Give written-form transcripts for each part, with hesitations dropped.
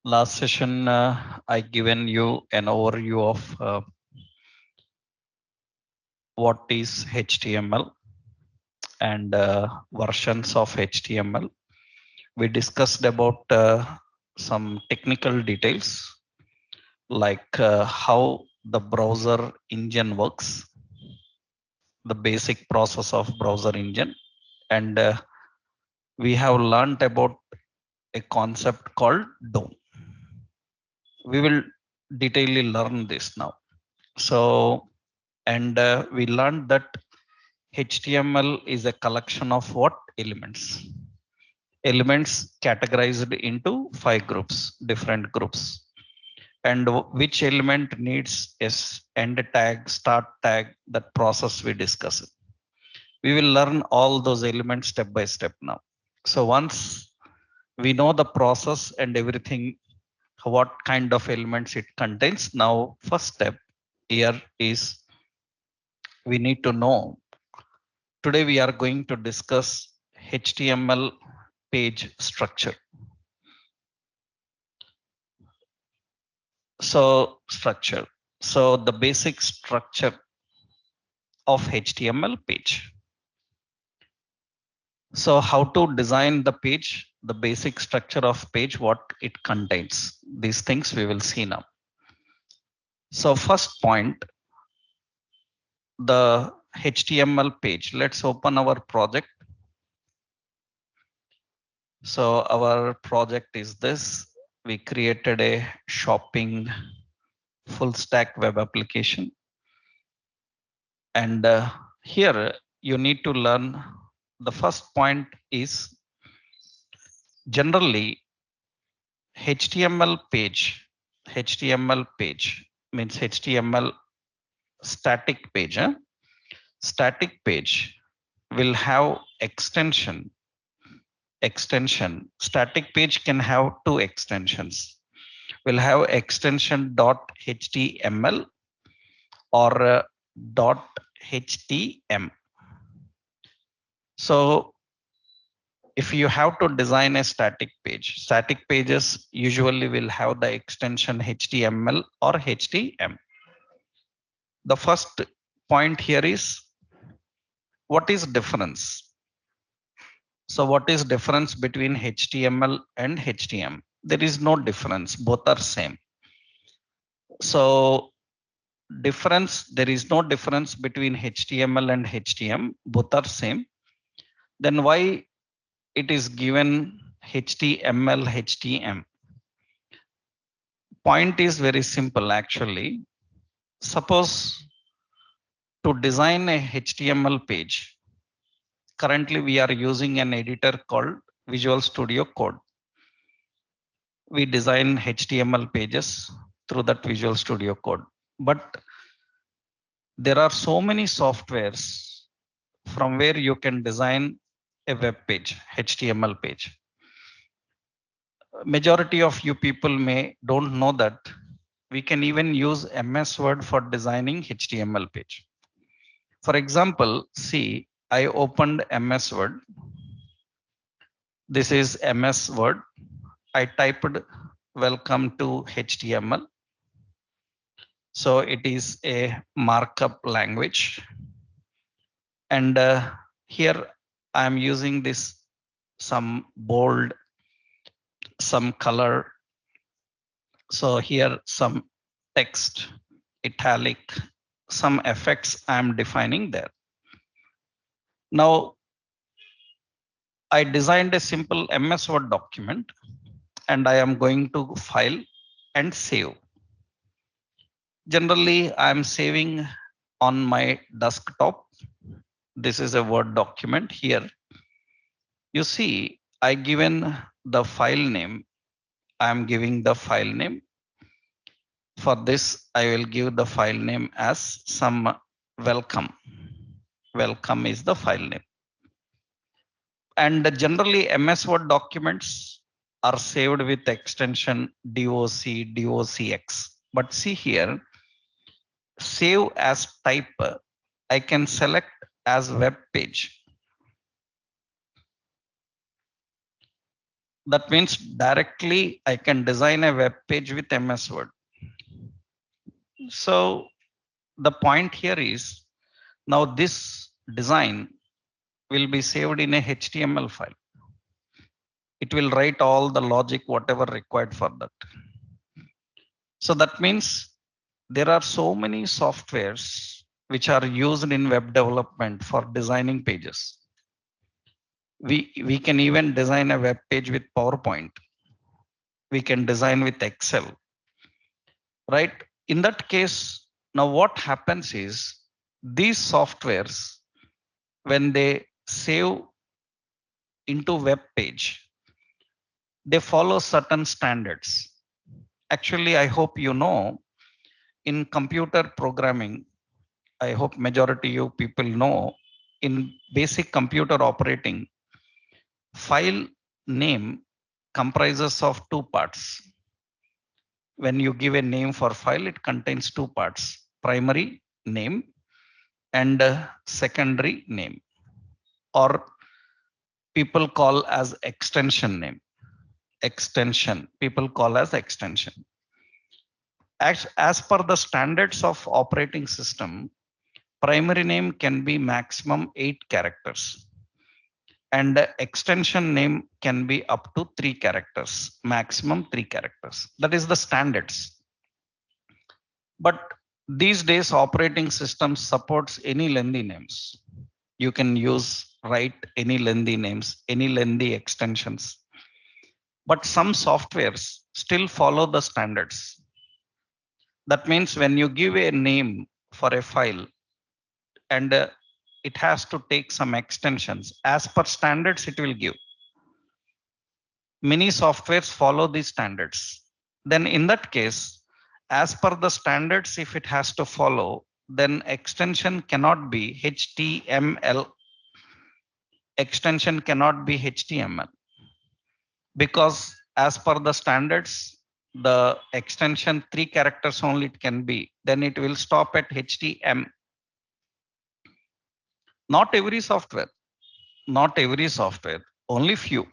Last session I given you an overview of what is HTML and versions of HTML. We discussed about some technical details like how the browser engine works, the basic process of browser engine, and we have learned about a concept called DOM. We will detailedly learn this now. So, and we learned that HTML is a collection of what elements? Elements categorized into 5 groups, different groups. And which element needs is end tag, start tag, that process we discussed. We will learn all those elements step by step now. So once we know the process and everything, what kind of elements it contains, now first step here is we need to know. Today we are going to discuss HTML page structure. So structure. So the basic structure of HTML page. So how to design the page, the basic structure of page, what it contains. These things we will see now. So first point, the HTML page. Let's open our project. So our project is this. We created a shopping full stack web application. And here you need to learn the first point is generally HTML page means HTML static page. Static page will have extension. Static page can have 2 extensions. Will have extension .html or .htm. So if you have to design a static pages usually will have the extension HTML or HTM. The first point here is what is difference? So what is difference between HTML and HTM? There is no difference, both are same. So there is no difference between HTML and HTM, both are same. Then why it is given HTML, HTM? Point is very simple actually. Suppose to design a HTML page, currently we are using an editor called Visual Studio Code. We design HTML pages through that Visual Studio Code. But there are so many softwares from where you can design a web page, HTML page. Majority of you people may don't know that we can even use MS Word for designing HTML page. For example, see, I opened MS Word. This is MS Word. I typed welcome to HTML. So it is a markup language. And here I am using this some bold, some color. So here some text, italic, some effects I am defining there. Now I designed a simple MS Word document and I am going to file and save. Generally, I am saving on my desktop. This is a Word document here. You see, I given the file name. I am giving the file name. For this, I will give the file name as some welcome. Welcome is the file name. And generally, MS Word documents are saved with extension docx. But see here, save as type, I can select as web page. That means directly I can design a web page with MS Word. So the point here is now this design will be saved in a HTML file. It will write all the logic, whatever required for that. So that means there are so many softwares which are used in web development for designing pages. We can even design a web page with PowerPoint. We can design with Excel, right? In that case, now what happens is these softwares, when they save into web page, they follow certain standards. Actually, I hope you know in computer programming, I hope majority you people know in basic computer operating, file name comprises of two parts. When you give a name for file, it contains two parts, primary name and secondary name, or people call as extension name. Extension, people call as extension. As per the standards of operating system, primary name can be maximum 8 characters and extension name can be up to 3 characters, maximum 3 characters. That is the standards. But these days operating system supports any lengthy names. You can write any lengthy names, any lengthy extensions. But some softwares still follow the standards. That means when you give a name for a file and it has to take some extensions as per standards, it will give. Many softwares follow these standards. Then in that case, as per the standards, if it has to follow, then extension cannot be HTML. Extension cannot be HTML because as per the standards, the extension 3 characters only it can be. Then it will stop at HTML. Not every software, only few.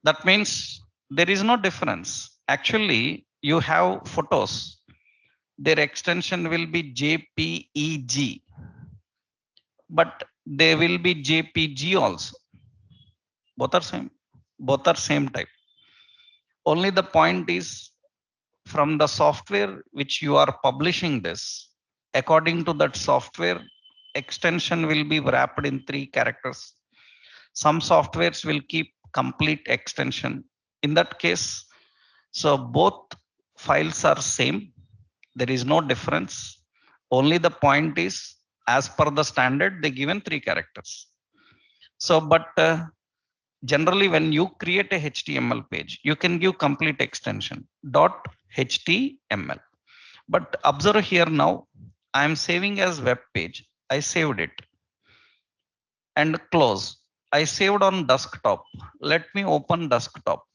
That means there is no difference. Actually, you have photos. Their extension will be JPEG, but they will be JPG also. Both are same. Both are same type. Only the point is from the software which you are publishing this, according to that software, extension will be wrapped in 3 characters. Some softwares will keep complete extension. In that case, so both files are same. There is no difference. Only the point is as per the standard, they given 3 characters. So, but generally when you create a HTML page, you can give complete extension .html. But observe here now, I am saving as web page. I saved it and close. I saved on desktop. Let me open desktop.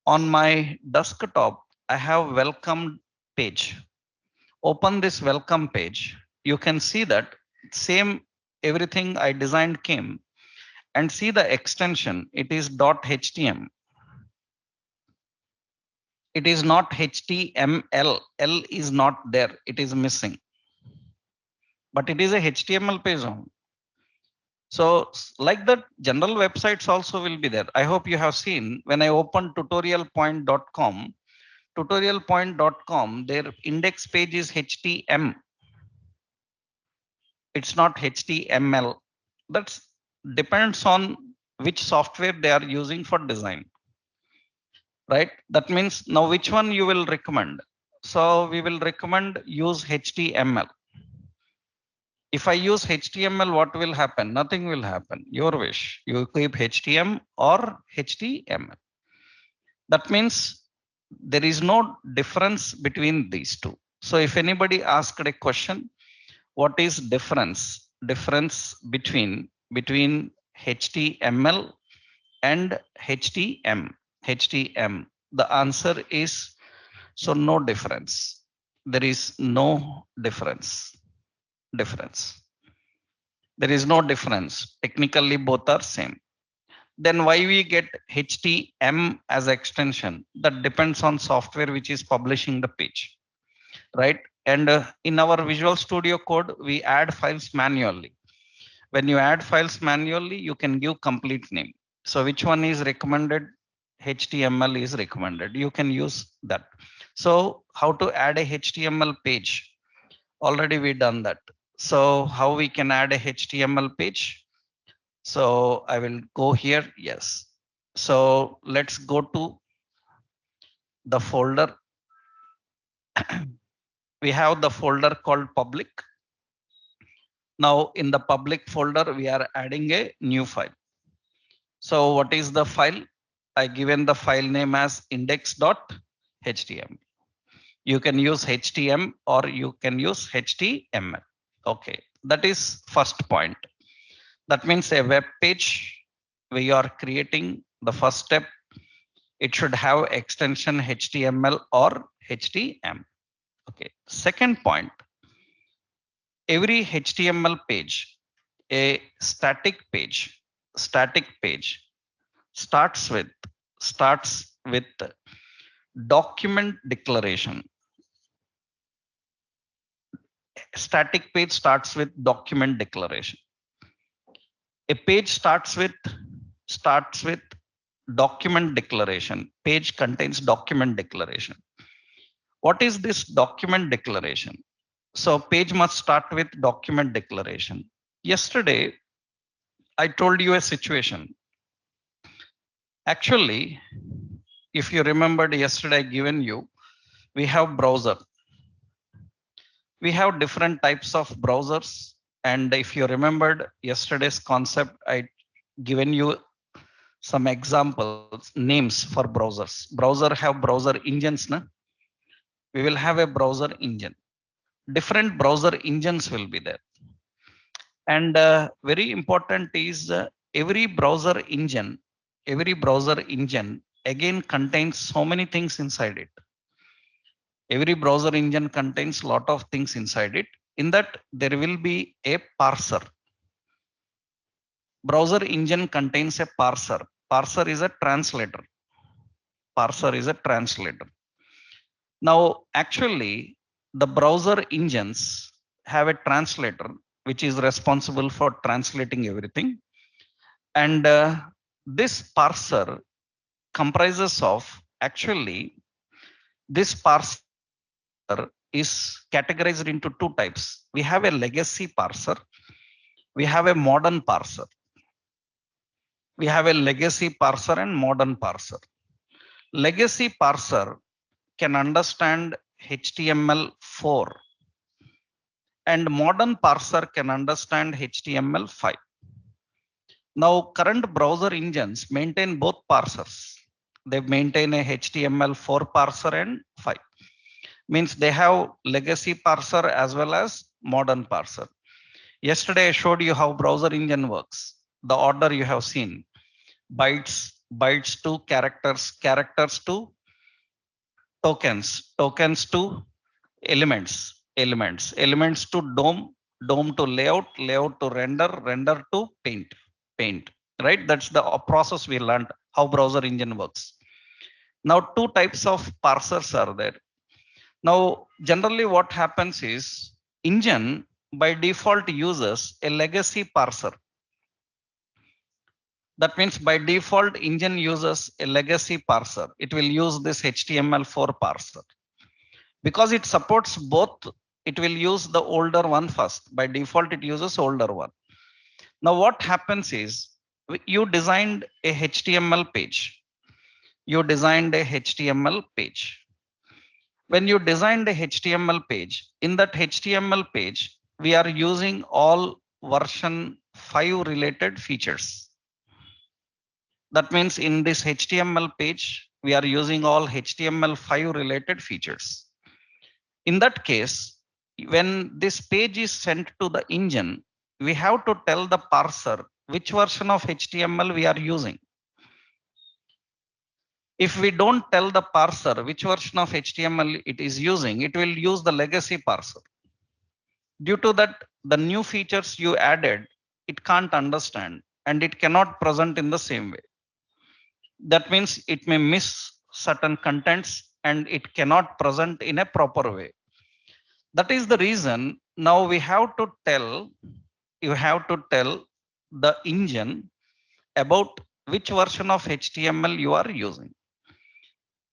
On my desktop, I have welcome page. Open this welcome page. You can see that same everything I designed came and see the extension. It is .html. It is not HTML. L is not there. It is missing. But it is a HTML page only. So like that, general websites also will be there. I hope you have seen when I open tutorialpoint.com, tutorialpoint.com, their index page is HTML. It's not HTML. That depends on which software they are using for design, right? That means now which one you will recommend. So we will recommend use HTML. If I use HTML, what will happen? Nothing will happen. Your wish. You keep HTML or HTML. That means there is no difference between these two. So if anybody asked a question, what is difference between HTML and HTM? The answer is so no difference. There is no difference. There is no difference. Technically both are same. then why we get HTM as extension? That depends on software which is publishing the page, right? And in our Visual Studio Code, we add files manually. When you add files manually, you can give complete name. So which one is recommended? HTML is recommended. You can use that. So how to add a HTML page? Already we done that. So how we can add a HTML page? So I will go here. Yes. So let's go to the folder. We have the folder called public. Now in the public folder, we are adding a new file. So what is the file? I given the file name as index.html. You can use HTML or you can use HTML. Okay, that is first point. That means a web page we are creating, the first step, it should have extension HTML or HTML. Okay, second point, every HTML page, a static page starts with document declaration. Static page starts with document declaration. A page starts with document declaration. Page contains document declaration. What is this document declaration? So page must start with document declaration. Yesterday, I told you a situation. Actually, if you remembered yesterday given you, we have browser. We have different types of browsers. And if you remembered yesterday's concept, I given you some examples, names for browsers. Browser have browser engines. Na? We will have a browser engine. Different browser engines will be there. And very important is every browser engine again contains so many things inside it. Every browser engine contains lot of things inside it. In that there will be a parser. Browser engine contains a parser. Parser is a translator. Parser is a translator. Now, actually, the browser engines have a translator which is responsible for translating everything. And this parser comprises of, actually, this parser is categorized into two types. We have a legacy parser. We have a modern parser. We have a legacy parser and modern parser. Legacy parser can understand HTML4 and modern parser can understand HTML5. Now current browser engines maintain both parsers. They maintain a HTML4 parser and 5. Means they have legacy parser as well as modern parser. Yesterday I showed you how browser engine works. The order you have seen. Bytes to characters, characters to tokens, tokens to elements to DOM to layout to render to paint, right? That's the process we learned how browser engine works. Now, two types of parsers are there. Now, generally what happens is engine by default uses a legacy parser. That means by default engine uses a legacy parser. It will use this HTML4 parser. Because it supports both, it will use the older one first. By default, it uses older one. Now what happens is you designed a HTML page. You designed a HTML page. When you designed a HTML page, in that HTML page, we are using all version 5 related features. That means in this HTML page, we are using all HTML5 related features. In that case, when this page is sent to the engine, we have to tell the parser which version of HTML we are using. If we don't tell the parser which version of HTML it is using, it will use the legacy parser. Due to that, the new features you added, it can't understand and it cannot present in the same way. That means it may miss certain contents and it cannot present in a proper way. That is the reason now we have to tell, you have to tell the engine about which version of HTML you are using.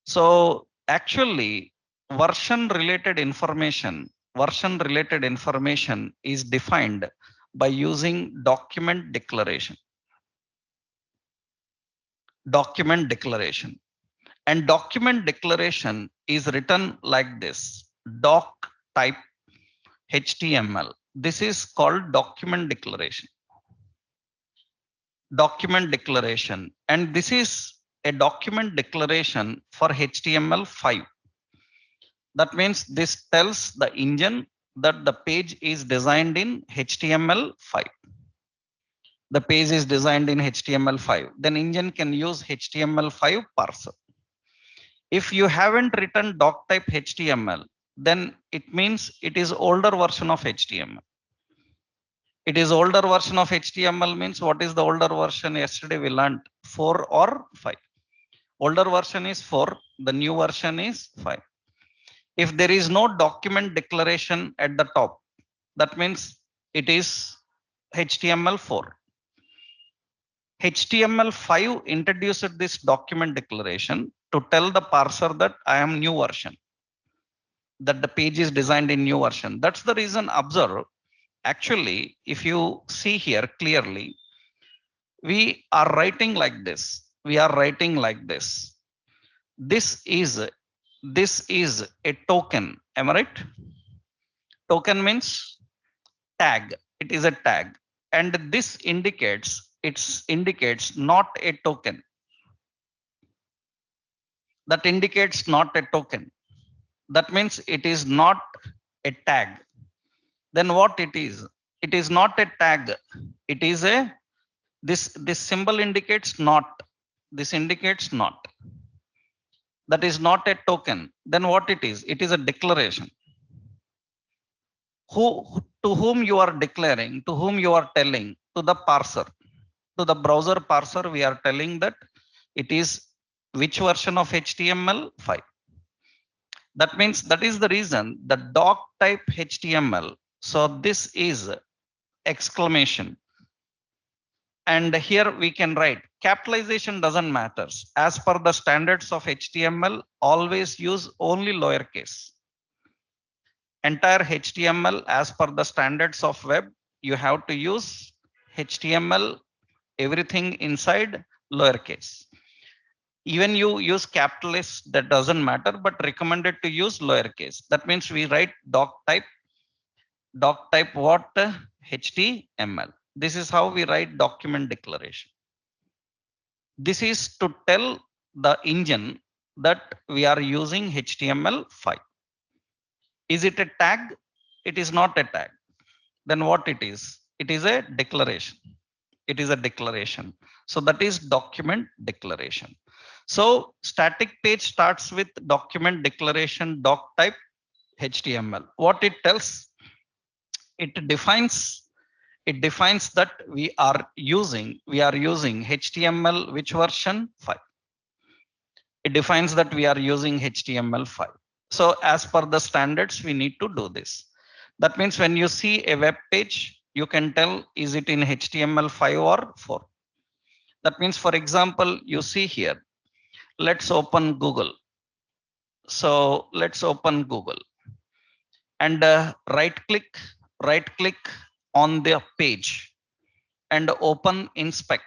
So actually version related information is defined by using document declaration. And document declaration is written like this: doc type HTML. This is called document declaration, and this is a document declaration for HTML5. That means this tells the engine that the page is designed in HTML5. The page is designed in HTML5. Then engine can use HTML5 parser. If you haven't written doc type HTML, then it means it is older version of HTML. It is older version of HTML means what is the older version? Yesterday we learned 4 or 5. Older version is 4, the new version is 5. If there is no document declaration at the top, that means it is HTML4. HTML5 introduced this document declaration to tell the parser that I am new version, that the page is designed in new version. That's the reason. Observe, actually, if you see here clearly, we are writing like this. We are writing like this. This is a token. Am I right? Token means tag. It is a tag, and this indicates not a token. That indicates not a token. That means it is not a tag. Then what it is? It is not a tag. It is a this symbol indicates not. This indicates not. That is not a token. Then what it is? It is a declaration. To whom you are declaring, to whom you are telling, to the parser, to the browser parser, we are telling that it is which version of HTML5. That means that is the reason the doc type HTML. So this is exclamation. And here we can write capitalization doesn't matter. As per the standards of HTML, always use only lowercase. Entire HTML as per the standards of web, you have to use HTML, everything inside lowercase. Even you use capitalist, that doesn't matter, but recommended to use lowercase. That means we write doc type what? HTML. This is how we write document declaration. This is to tell the engine that we are using HTML5. Is it a tag? It is not a tag. Then what it is? It is a declaration. It is a declaration. So that is document declaration. So static page starts with document declaration doc type HTML. What it tells? It defines that we are using HTML which version? 5. It defines that we are using HTML5. So as per the standards, we need to do this. That means when you see a web page, you can tell is it in HTML5 or 4. That means, for example, you see here, let's open Google. So let's open Google and right click on the page and open inspect.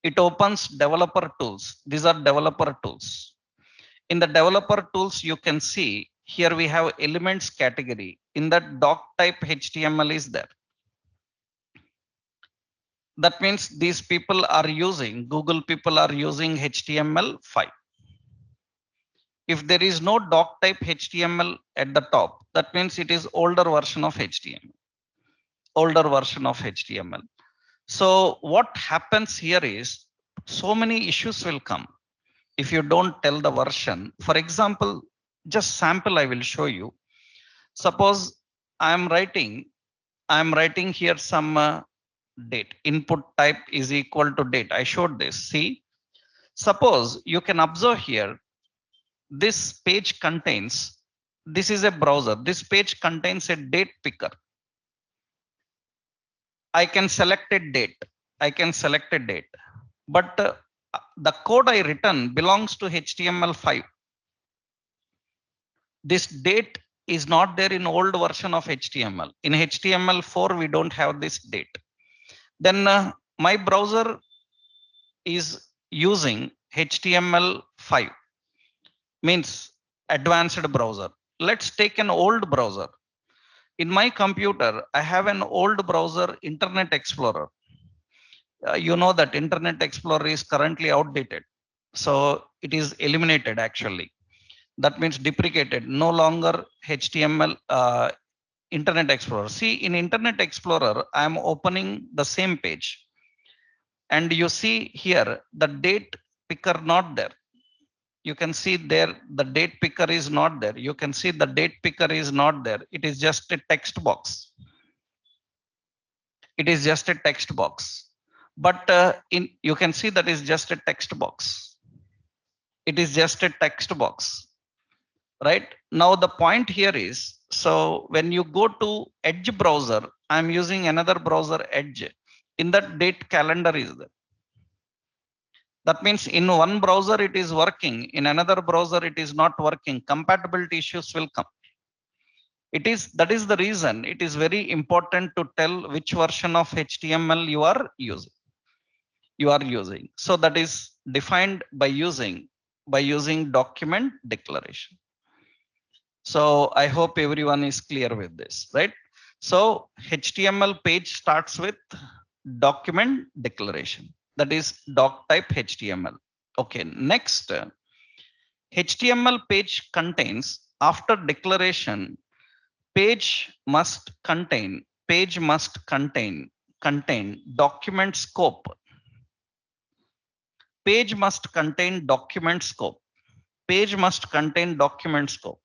It opens developer tools. These are developer tools. In the developer tools, you can see here we have elements category. In that doc type HTML is there. That means these people are using, Google people are using HTML5. If there is no doc type HTML at the top, that means it is older version of HTML. Older version of HTML. So what happens here is so many issues will come if you don't tell the version. For example, just sample I will show you. Suppose I am writing here some date. Input type is equal to date. I showed this. See, suppose you can observe here, this page contains, this is a browser. This page contains a date picker. I can select a date. I can select a date. But the code I written belongs to HTML5. This date is not there in old version of HTML. In HTML4, we don't have this date. Then my browser is using HTML5, means advanced browser. Let's take an old browser. In my computer, I have an old browser, Internet Explorer. You know that Internet Explorer is currently outdated. So it is eliminated actually. That means deprecated, no longer HTML Internet Explorer. See, in Internet Explorer, I am opening the same page. And you see here, the date picker not there. You can see there, the date picker is not there. You can see the date picker is not there. It is just a text box. It is just a text box. But you can see that is just a text box. It is just a text box, right? Now the point here is, so when you go to Edge browser, I'm using another browser, Edge. In that, date calendar is there. That means in one browser it is working, in another browser it is not working. Compatibility issues will come. That is the reason it is very important to tell which version of HTML you are using. So that is defined by using document declaration. So I hope everyone is clear with this, right? So HTML page starts with document declaration. That is doc type HTML. Okay, next, HTML page contains, after declaration, page must contain document scope. Page must contain document scope. Page must contain document scope.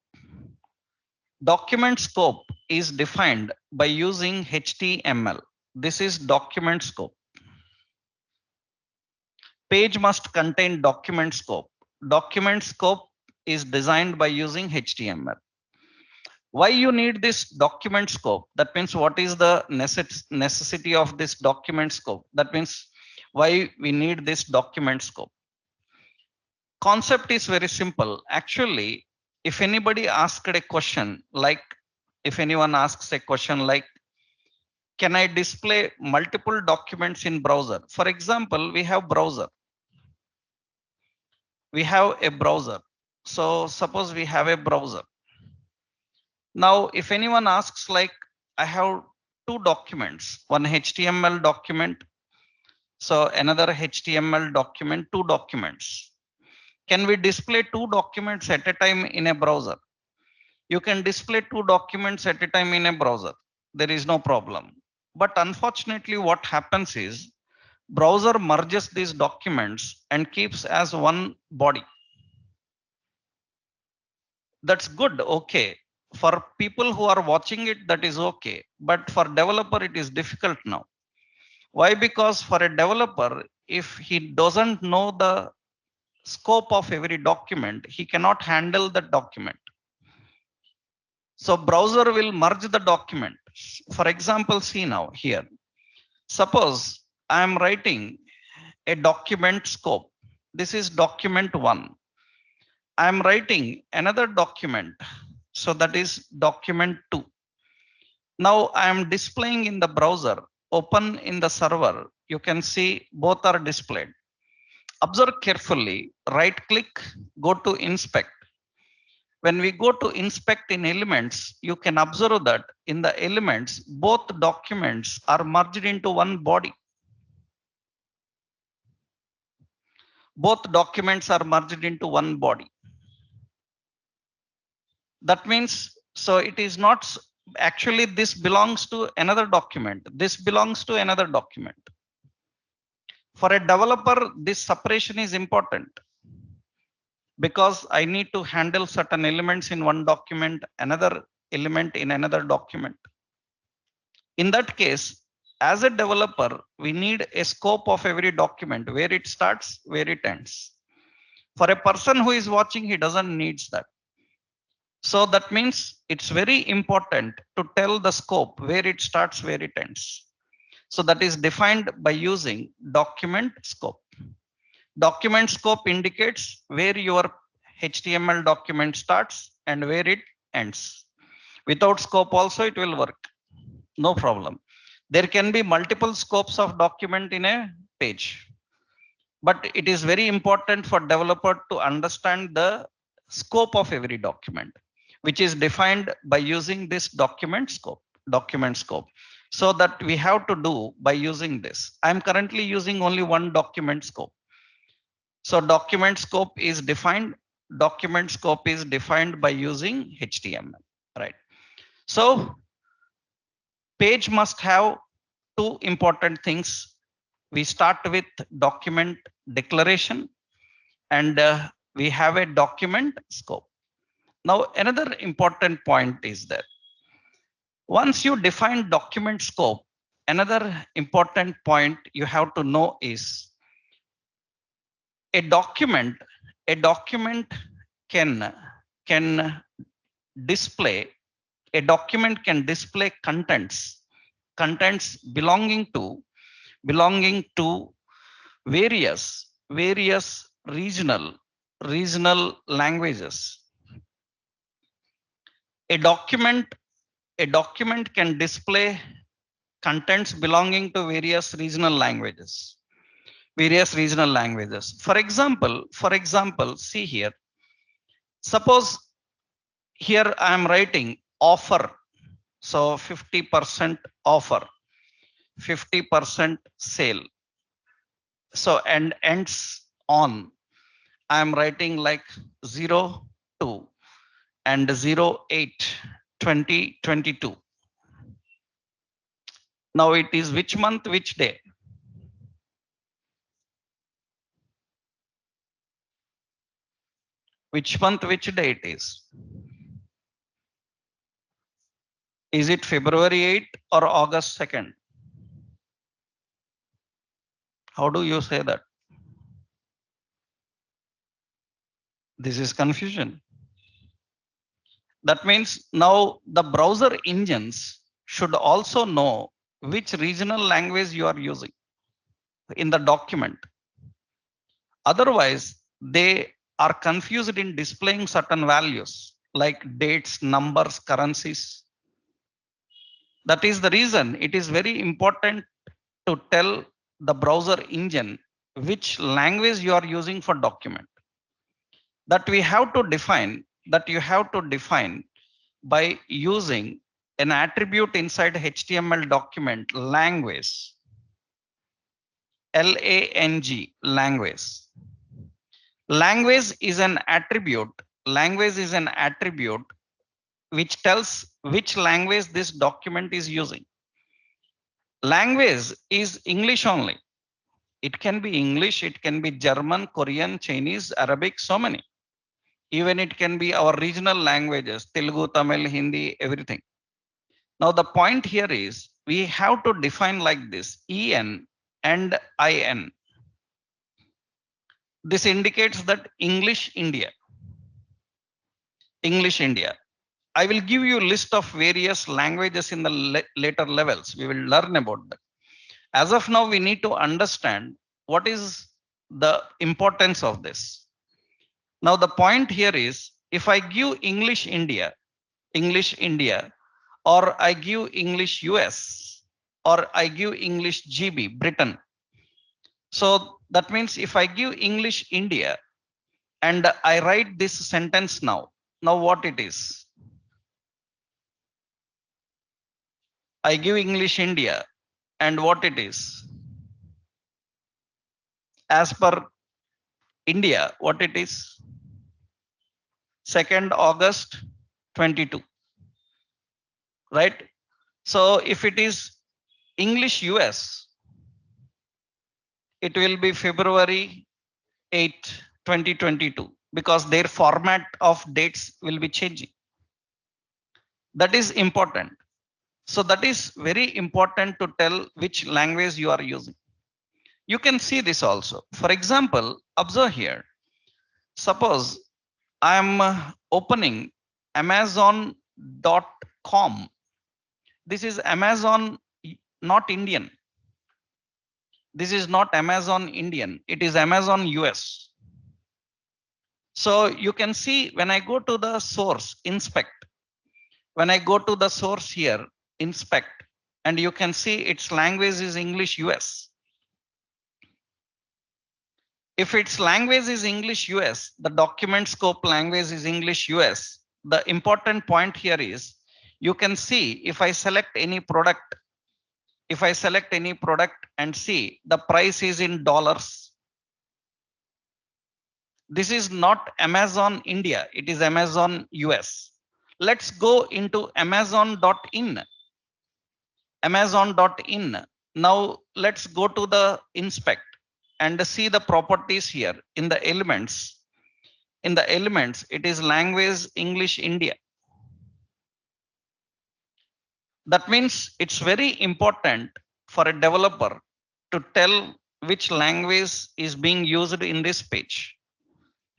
Document scope is defined by using HTML. This is document scope. Page must contain document scope. Document scope is designed by using HTML. Why you need this document scope? That means what is the necessity of this document scope? That means why we need this document scope. Concept is very simple. Actually, if anybody asked a question like, if anyone asks a question like, can I display multiple documents in browser? For example, we have browser. We have a browser. So suppose we have a browser. Now, if anyone asks like, I have two documents, one HTML document, so another HTML document, two documents. Can we display two documents at a time in a browser? You can display two documents at a time in a browser. There is no problem. But unfortunately, what happens is browser merges these documents and keeps as one body. That's good. Okay. For people who are watching it, that is okay. But for developer, it is difficult now. Why? Because for a developer, if he doesn't know the scope of every document, he cannot handle the document. So browser will merge the document. For example, see now here. Suppose I am writing a document scope. This is document 1. I am writing another document. So that is document 2. Now I am displaying in the browser, open in the server. You can see both are displayed. Observe carefully, right click, go to inspect. When we go to inspect in elements, you can observe that in the elements, both documents are merged into one body. Both documents are merged into one body. That means, so it is not actually, this belongs to another document. This belongs to another document. For a developer, this separation is important because I need to handle certain elements in one document, another element in another document. In that case, As a developer, we need a scope of every document, where it starts, where it ends. For a person who is watching, he doesn't needs that. So that means it's very important to tell the scope, where it starts, where it ends. So that is defined by using document scope. Document scope indicates where your HTML document starts and where it ends. Without scope also it will work, no problem. There can be multiple scopes of document in a page, but it is very important for developer to understand the scope of every document, which is defined by using this document scope. So that we have to do by using this. I'm currently using only one document scope. So document scope is defined by using HTML, right? So page must have two important things. We start with document declaration, and we have a document scope. Now, another important point is that once you define document scope, another important point you have to know is a document, a document can can display a document can display contents belonging to various regional languages. A document a document can display contents belonging to various regional languages. For example, see here, suppose here I am writing offer, so 50% offer, 50% sale, so and ends on, I am writing like 02 and 08 2022. Now it is which month, which day? Which month, which day it is? Is it February 8 or August 2nd? How do you say that? This is confusion. That means now the browser engines should also know which regional language you are using in the document. Otherwise, they are confused in displaying certain values like dates, numbers, currencies. That is the reason it is very important to tell the browser engine which language you are using for document. That we have to define, that you have to define by using an attribute inside HTML document, language, LANG, language. Language is an attribute. Language is an attribute which tells which language this document is using. Language is English only. It can be English, it can be German, Korean, Chinese, Arabic, so many. Even it can be our regional languages, Telugu, Tamil, Hindi, everything. Now the point here is we have to define like this, EN and IN. This indicates that English India. English India. I will give you a list of various languages in the later levels. We will learn about that. As of now, we need to understand what is the importance of this. Now, the point here is if I give English India, or I give English US, or I give English GB, Britain. So that means if I give English India and I write this sentence now what it is? I give English India and what it is? As per India, what it is? 2nd August 22, right? So if it is English US, it will be February 8, 2022, because their format of dates will be changing. That is important. So that is very important to tell which language you are using. You can see this also. For example, observe here. Suppose I am opening Amazon.com. This is Amazon, not Indian. This is not Amazon Indian. It is Amazon US. So you can see when I go to the source, inspect. When I go to the source here, inspect, and you can see its language is English US. If its language is English US, the document scope language is English US. The important point here is you can see if I select any product, and see the price is in dollars. This is not Amazon India, it is Amazon US. Let's go into Amazon.in. Amazon.in. Now let's go to the inspect and see the properties here in the elements. In the elements, it is language English India. That means it's very important for a developer to tell which language is being used in this page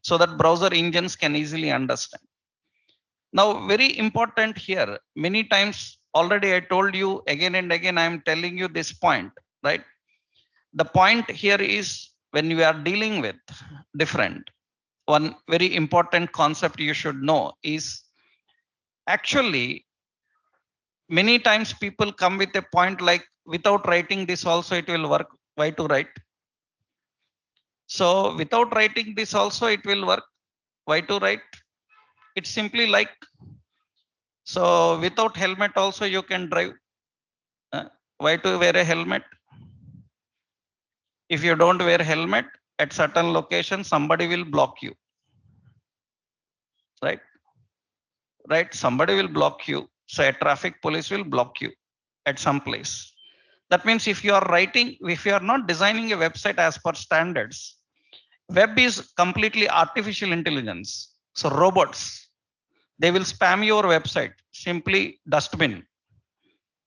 so that browser engines can easily understand. Now, very important here, many times already I told you again and again, I am telling you this point, right? The point here is when you are dealing with different, one very important concept you should know is actually many times people come with a point like without writing this also it will work. Why to write? So without writing this also it will work. Why to write? It's simply like, so without helmet also you can drive. Why to wear a helmet? If you don't wear helmet at certain location, somebody will block you, right? Right? Somebody will block you. So a traffic police will block you at some place. That means if you are writing, if you are not designing a website as per standards, web is completely artificial intelligence. So robots, they will spam your website, simply dustbin.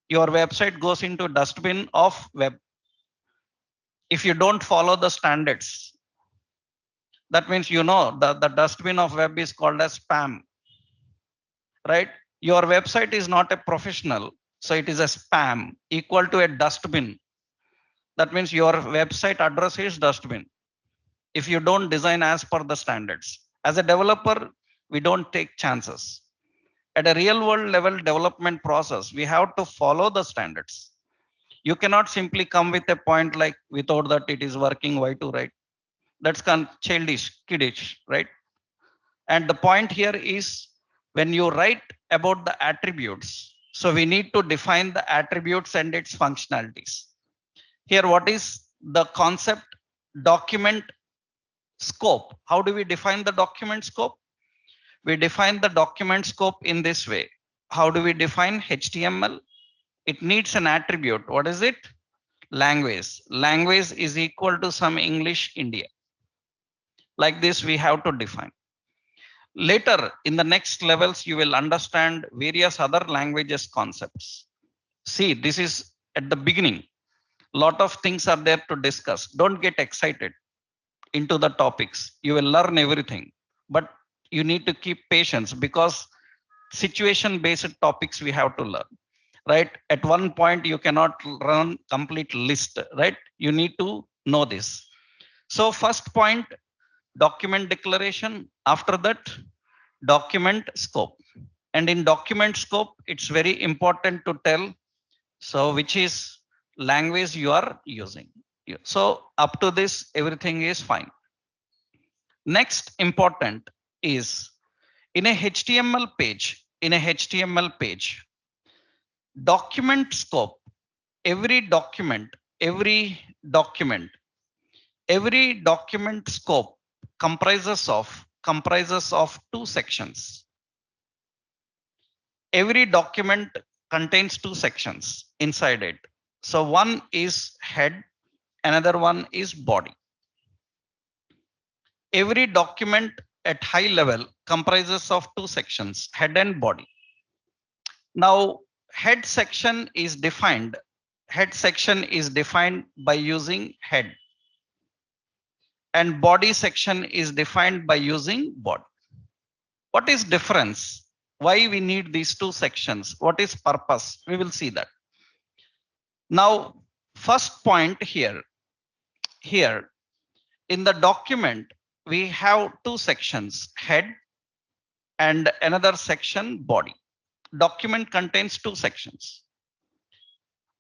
Your website goes into dustbin of web. If you don't follow the standards, that means the dustbin of web is called as spam, right? Your website is not a professional, so it is a spam equal to a dustbin. That means your website address is dustbin if you don't design as per the standards. As a developer, we don't take chances. At a real world level development process, we have to follow the standards. You cannot simply come with a point like without that it is working, why to write? That's childish, kiddish, right? And the point here is when you write about the attributes, so we need to define the attributes and its functionalities. Here, what is the concept? Document scope. How do we define the document scope? We define the document scope in this way. How do we define HTML? It needs an attribute. What is it? Language. Language is equal to some English India. Like this, we have to define. Later, in the next levels, you will understand various other languages concepts. See, this is at the beginning. Lot of things are there to discuss. Don't get excited into the topics. You will learn everything, but you need to keep patience because situation based topics we have to learn, right? At one point, you cannot run complete list, right? You need to know this. So first point, document declaration. After that, document scope. And in document scope, it's very important to tell, so which is language you are using. So up to this, everything is fine. Next important is in a HTML page, document scope, every document, every document, every document scope comprises of two sections. Every document contains two sections inside it. So one is head, another one is body. Every document at high level comprises of two sections, head and body. Now, head section is defined. Head section is defined by using head, and body section is defined by using body. What is difference? Why we need these two sections? What is purpose? We will see that. Now, first point here in the document, we have two sections, head and another section, body. Document contains two sections.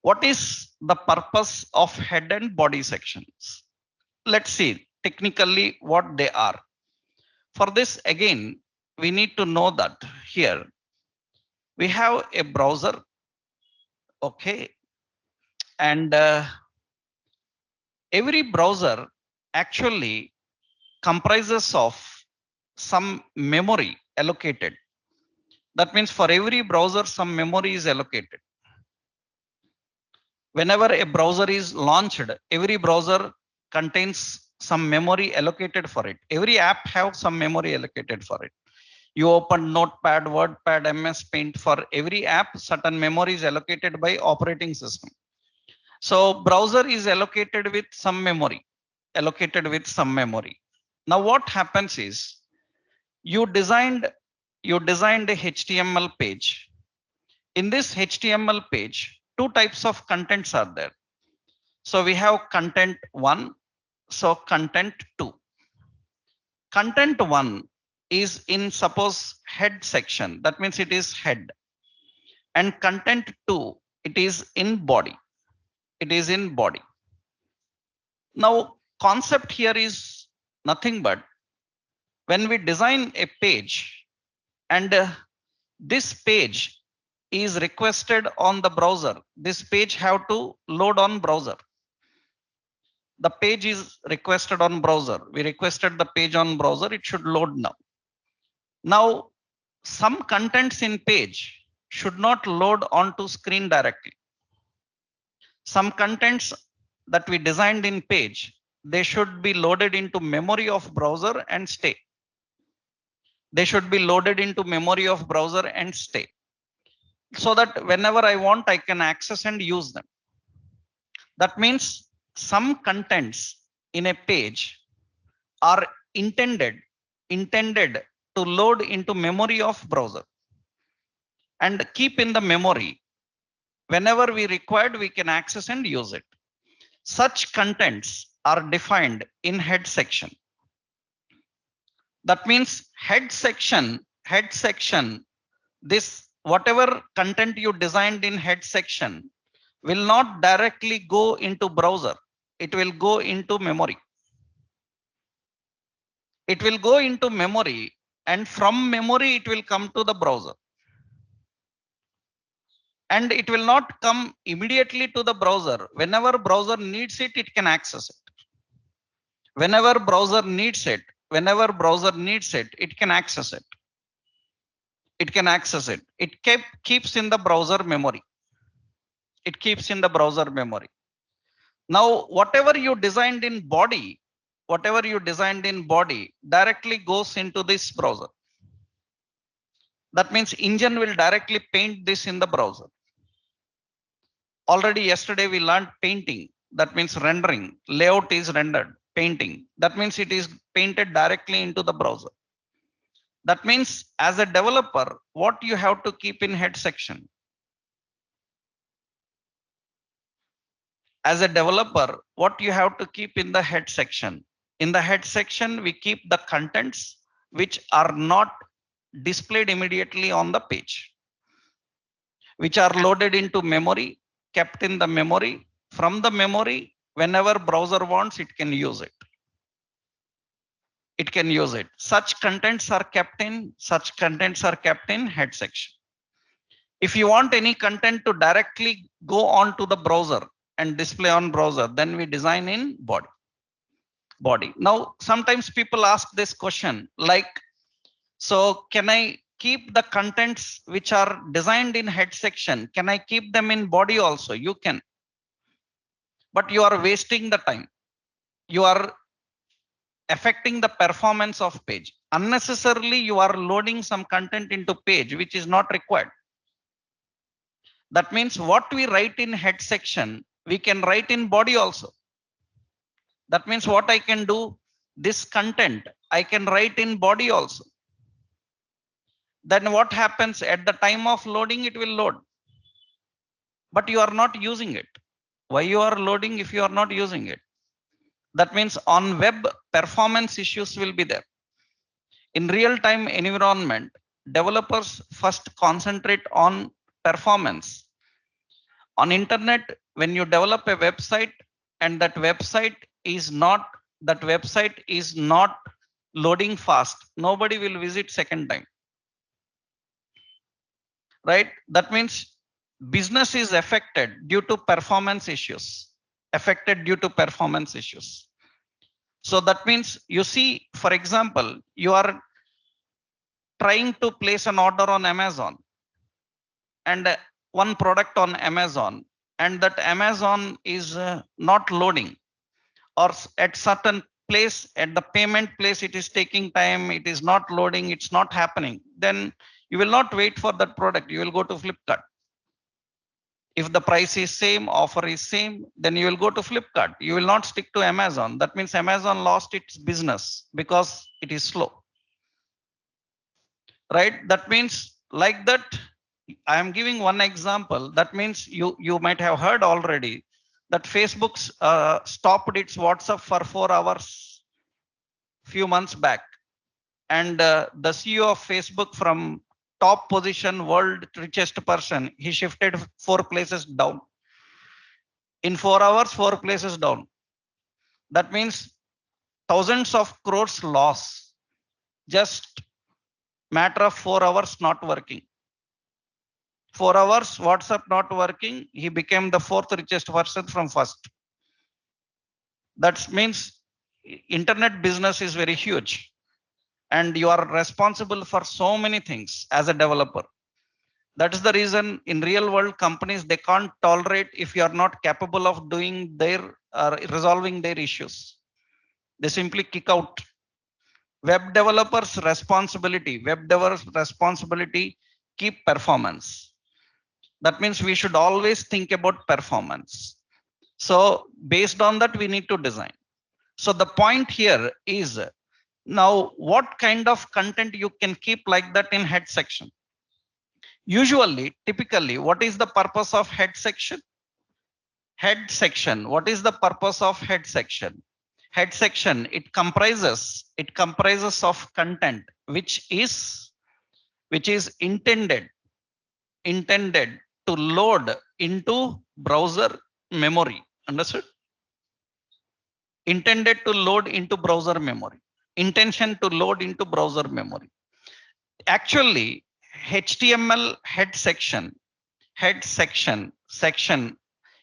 What is the purpose of head and body sections? Let's see technically what they are. For this, again, we need to know that here we have a browser, okay, and every browser actually comprises of some memory allocated. That means for every browser, some memory is allocated. Whenever a browser is launched, every browser contains some memory allocated for it. Every app have some memory allocated for it. You open Notepad, WordPad, MS Paint. For every app, certain memory is allocated by operating system. So browser is allocated with some memory, Now what happens is you designed a HTML page. In this HTML page, two types of contents are there. So we have content 1, so content 2. Content 1 is in suppose head section. That means it is head. And content 2, it is in body. Now, concept here is nothing but when we design a page and this page is requested on the browser, this page have to load on browser. The page is requested on browser. We requested the page on browser. It should load now. Now, some contents in page should not load onto screen directly. Some contents that we designed in page, they should be loaded into memory of browser and stay. They should be loaded into memory of browser and stay. So that whenever I want, I can access and use them. That means some contents in a page are intended to load into memory of browser and keep in the memory. Whenever we required, we can access and use it. Such contents are defined in head section. That means head section, this whatever content you designed in head section will not directly go into browser. It will go into memory. It will go into memory, and from memory it will come to the browser. And it will not come immediately to the browser. Whenever browser needs it, it can access it. Whenever browser needs it, it can access it. It can access it. It keeps in the browser memory. It keeps in the browser memory. Now, whatever you designed in body, directly goes into this browser. That means engine will directly paint this in the browser. Already yesterday we learned painting. That means rendering. Layout is rendered. Painting. That means it is painted directly into the browser. That means as a developer, what you have to keep in head section? As a developer, what you have to keep in the head section? In the head section, we keep the contents which are not displayed immediately on the page, which are loaded into memory, kept in the memory. From the memory, whenever browser wants, it can use it. It can use it. Such contents are kept in head section. If you want any content to directly go on to the browser and display on browser, then we design in body. Now, sometimes people ask this question like, so can I keep the contents which are designed in head section? Can I keep them in body also? You can, but you are wasting the time. You are affecting the performance of page. Unnecessarily, you are loading some content into page which is not required. That means what we write in head section, we can write in body also. That means what I can do, this content, I can write in body also. Then what happens at the time of loading, it will load. But you are not using it. Why you are loading if you are not using it? That means on web, performance issues will be there. In real time environment, developers first concentrate on performance. On internet, when you develop a website and that website is not loading fast, nobody will visit second time, right? That means business is affected due to performance issues, So that means you see, for example, you are trying to place an order on Amazon and one product on Amazon, and that Amazon is not loading, or at certain place, at the payment place, it is taking time, it is not loading, it's not happening. Then you will not wait for that product, you will go to Flipkart. If the price is same, offer is same, then you will go to Flipkart. You will not stick to Amazon. That means Amazon lost its business because it is slow, right? That means like that. I am giving one example. That means you might have heard already that Facebook stopped its WhatsApp for 4 hours few months back, and the CEO of Facebook from top position, world richest person, he shifted 4 places down. In 4 hours, 4 places down. That means thousands of crores loss. Just matter of 4 hours not working. 4 hours, WhatsApp not working. He became the fourth richest person from first. That means internet business is very huge, and you are responsible for so many things as a developer. That is the reason in real world companies, they can't tolerate if you are not capable of doing their resolving their issues. They simply kick out. Web developers responsibility, keep performance. That means we should always think about performance. So based on that, we need to design. So the point here is, now what kind of content you can keep like that in head section? Usually, typically, what is the purpose of head section? Head section, what is the purpose of head section? Head section, it comprises of content which is intended to load into browser memory. Understood? Intended to load into browser memory. Intention to load into browser memory. Actually, HTML head section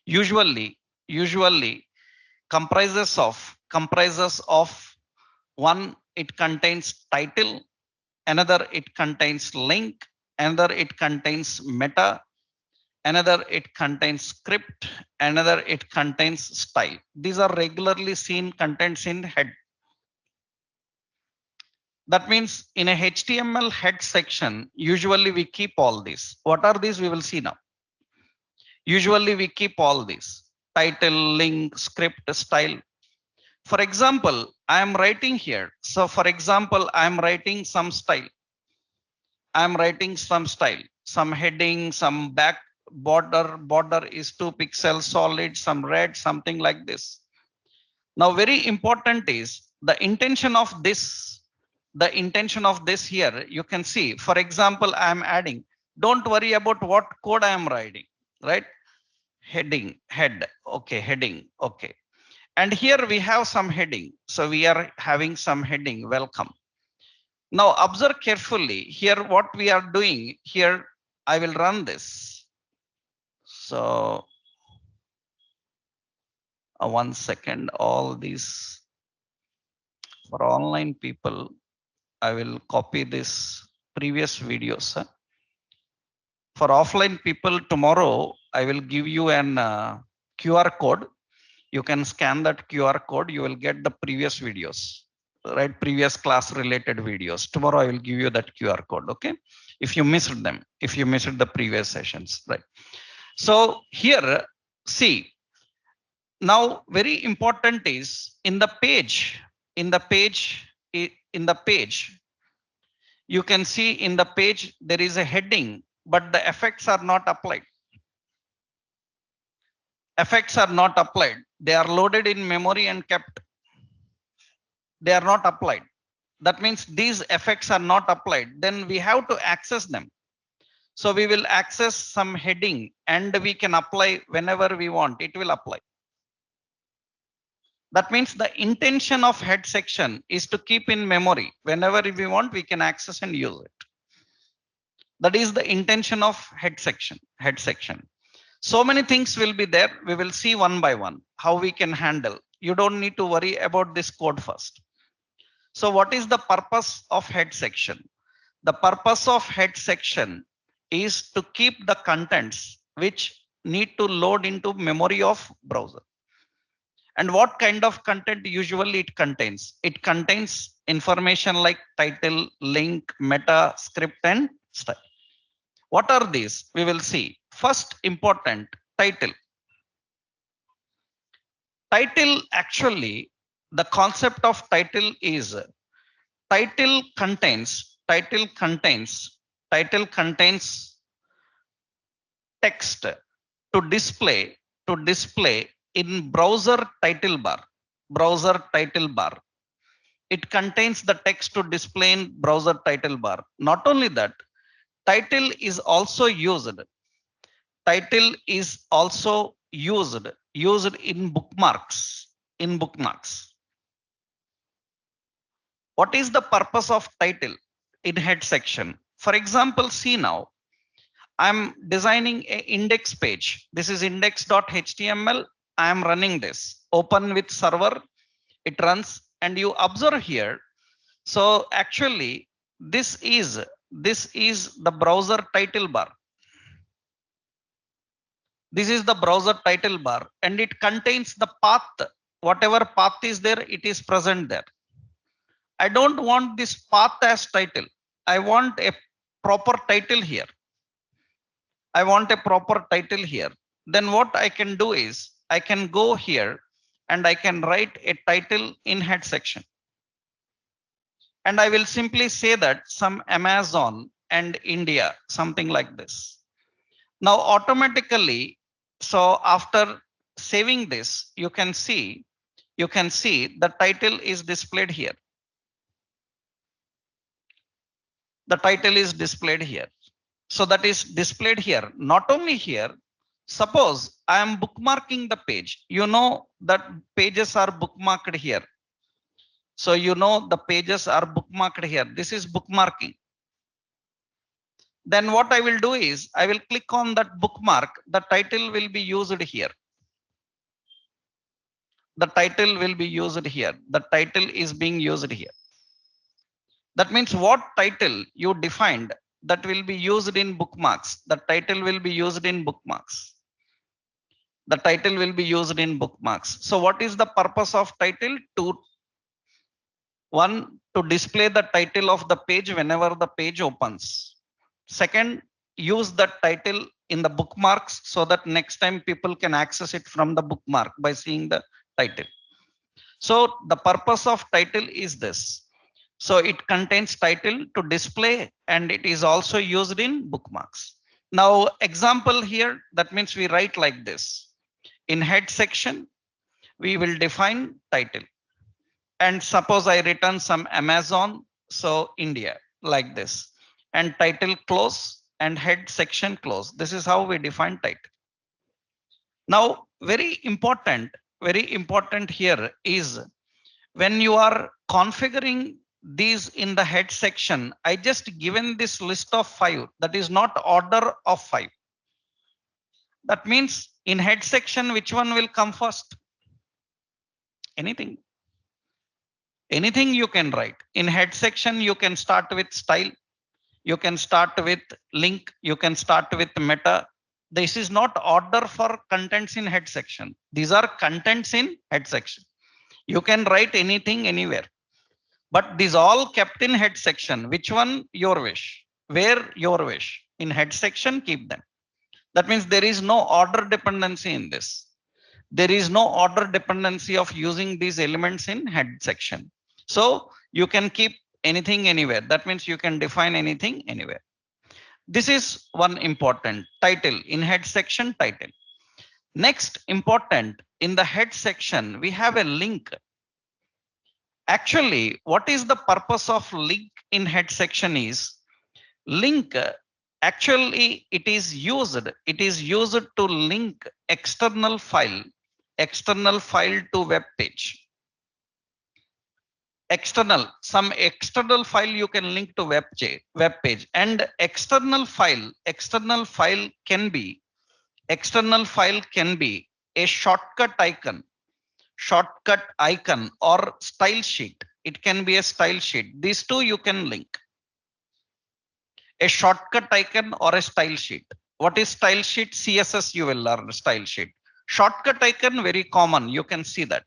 usually comprises of one, it contains title, another it contains link, another it contains meta, another it contains script, another it contains style. These are regularly seen contents in head. That means in a HTML head section, usually we keep all these. What are these? We will see now. Usually we keep all these: title, link, script, style. For example, I am writing here. So for example, I am writing some style. Some heading, some back border is 2 pixels solid, some red, something like this. Now, very important is the intention of this. The intention of this here, you can see, for example, I am adding, don't worry about what code I am writing, right? Heading, head, okay, heading, okay. And here we have some heading. So we are having some heading, welcome. Now observe carefully here what we are doing here. I will run this. So 1 second, all these for online people, I will copy this previous videos. For offline people, tomorrow I will give you an QR code. You can scan that QR code. You will get the previous videos, right? Previous class related videos. Tomorrow I will give you that QR code. Okay. If you missed them, if you missed the previous sessions, right? So here, see, now very important is in the page, in the page, in the page, you can see in the page there is a heading, but the effects are not applied. Effects are not applied. They are loaded in memory and kept. They are not applied. That means these effects are not applied. Then we have to access them. So we will access some heading and we can apply whenever we want. It will apply. That means the intention of head section is to keep in memory. Whenever we want, we can access and use it. That is the intention of head section. Head section. So many things will be there. We will see one by one how we can handle. You don't need to worry about this code first. So what is the purpose of head section? The purpose of head section is to keep the contents which need to load into memory of browser. And what kind of content usually it contains? It contains information like title, link, meta, script, and style. What are these? We will see. First important, title. Title, actually, the concept of title is title contains text to display in browser title bar. It contains the text to display in browser title bar. Not only that, title is also used in bookmarks. What is the purpose of title in head section? For example, see now, I'm designing an index page. This is index.html. I am running this. Open with server, it runs, and you observe here. So actually, this is the browser title bar. This is the browser title bar, and it contains the path. Whatever path is there, it is present there. I don't want this path as title. I want a proper title here. I want a proper title here. Then what I can do is I can go here and I can write a title in head section. And I will simply say that some Amazon and India, something like this. Now automatically, so after saving this, you can see the title is displayed here. The title is displayed here. So that is displayed here. Not only here, suppose I am bookmarking the page. You know that pages are bookmarked here. So you know the pages are bookmarked here. This is bookmarking. Then what I will do is I will click on that bookmark. The title will be used here. The title will be used here. The title is being used here. That means what title you defined, that will be used in bookmarks. The title will be used in bookmarks. The title will be used in bookmarks. So what is the purpose of title? To display the title of the page whenever the page opens. Second, use that title in the bookmarks so that next time people can access it from the bookmark by seeing the title. So the purpose of title is this. So it contains title to display and it is also used in bookmarks. Now example here, that means we write like this. In head section, we will define title. And suppose I return some Amazon, so India, like this. And title close and head section close. This is how we define title. Now, very important here is when you are configuring these in the head section, I just given this list of 5. That is not order of 5. That means in head section, which one will come first? Anything you can write. In head section, you can start with style. You can start with link. You can start with meta. This is not order for contents in head section. These are contents in head section. You can write anything anywhere. But these all kept in head section. Which one your wish? Where your wish? In head section, keep them. That means there is no order dependency in this. There is no order dependency of using these elements in head section. So you can keep anything anywhere. That means you can define anything anywhere. This is one important title in head section title. Next important in the head section, we have a link. Actually, what is the purpose of link in head section is link. Actually, it is used to link external file to web page. Some external file you can link to web page, and external file can be a shortcut icon or style sheet. It can be a style sheet. These two you can link. A shortcut icon or a style sheet. What is style sheet? CSS you will learn style sheet. Shortcut icon, very common. You can see that.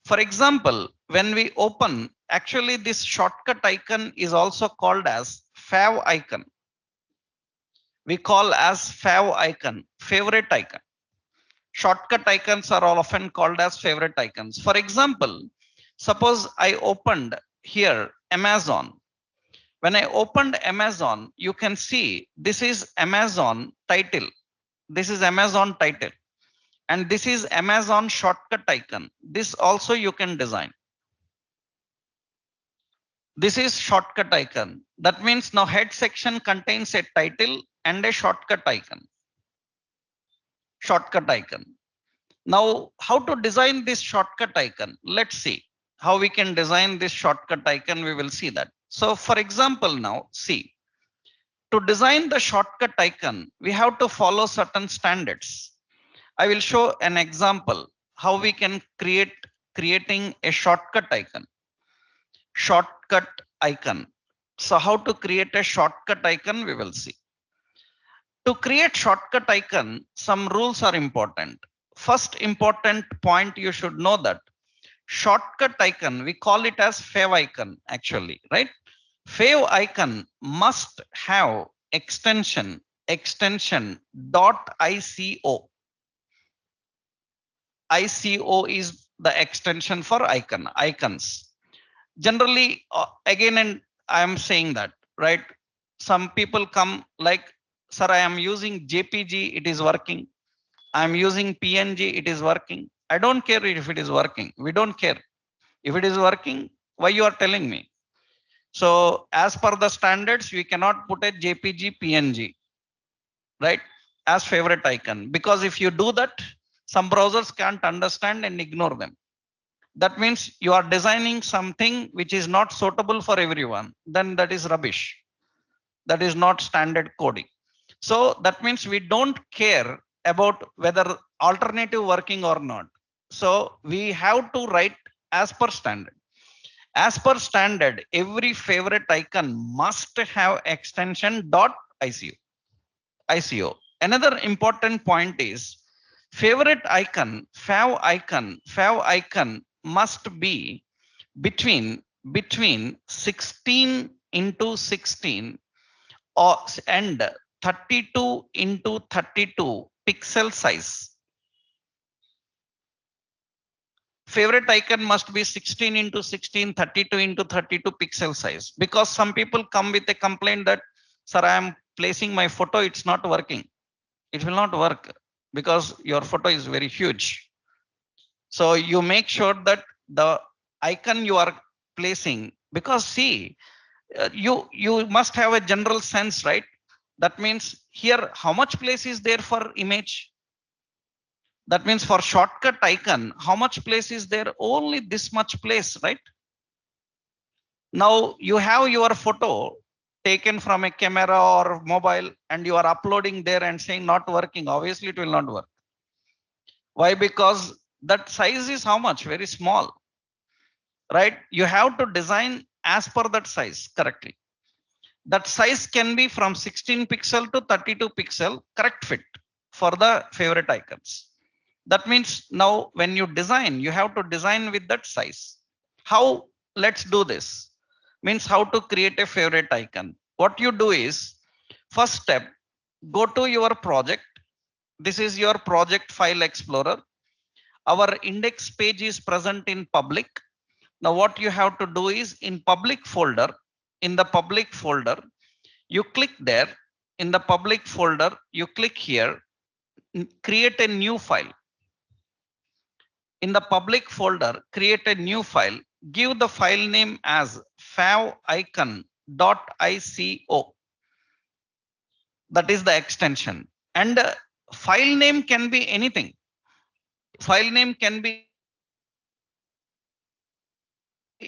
For example, when we open, actually this shortcut icon is also called as fav icon. We call as fav icon, favorite icon. Shortcut icons are often called as favorite icons. For example, suppose I opened here Amazon. When I opened Amazon, you can see this is Amazon title. This is Amazon title. And this is Amazon shortcut icon. This also you can design. This is shortcut icon. That means now head section contains a title and a shortcut icon. Shortcut icon. Now, how to design this shortcut icon? Let's see how we can design this shortcut icon. We will see that. So for example, now see, to design the shortcut icon, we have to follow certain standards. I will show an example how we can creating a shortcut icon. Shortcut icon. So how to create a shortcut icon, we will see. To create shortcut icon, some rules are important. First important point, you should know that shortcut icon, we call it as fav icon actually, right? Fav icon must have extension .ico. ICO is the extension for icons. Generally, again, and I am saying that, right? Some people come like, sir, I am using JPG, it is working. I am using PNG, it is working. I don't care if it is working. We don't care. If it is working, why you are telling me? So as per the standards, we cannot put a JPG, PNG, right? As favorite icon. Because if you do that, some browsers can't understand and ignore them. That means you are designing something which is not suitable for everyone. Then that is rubbish. That is not standard coding. So that means we don't care about whether alternative working or not. So we have to write as per standard. As per standard, every favorite icon must have extension .ico. Another important point is favorite icon, fav icon must be between 16 into 16 or and 32 into 32 pixel size. Favorite icon must be 16 into 16, 32 into 32 pixel size. Because some people come with a complaint that, sir, I am placing my photo, it's not working. It will not work because your photo is very huge. So you make sure that the icon you are placing, because see, you must have a general sense, right? That means here, how much place is there for image? That means for shortcut icon, how much place is there? Only this much place, right? Now you have your photo taken from a camera or mobile and you are uploading there and saying not working. Obviously it will not work. Why? Because that size is how much? Very small, right? You have to design as per that size correctly. That size can be from 16 pixel to 32 pixel, correct fit for the favorite icons. That means now when you design, you have to design with that size. How? Let's do this. Means how to create a favorite icon. What you do is, first step, go to your project, This is your project file explorer. Our index page is present in public. Now what you have to do is in public folder, you click there. In the public folder, you click here, create a new file. In the public folder, create a new file, give the file name as favicon.ico. That is the extension. And file name can be anything. File name can be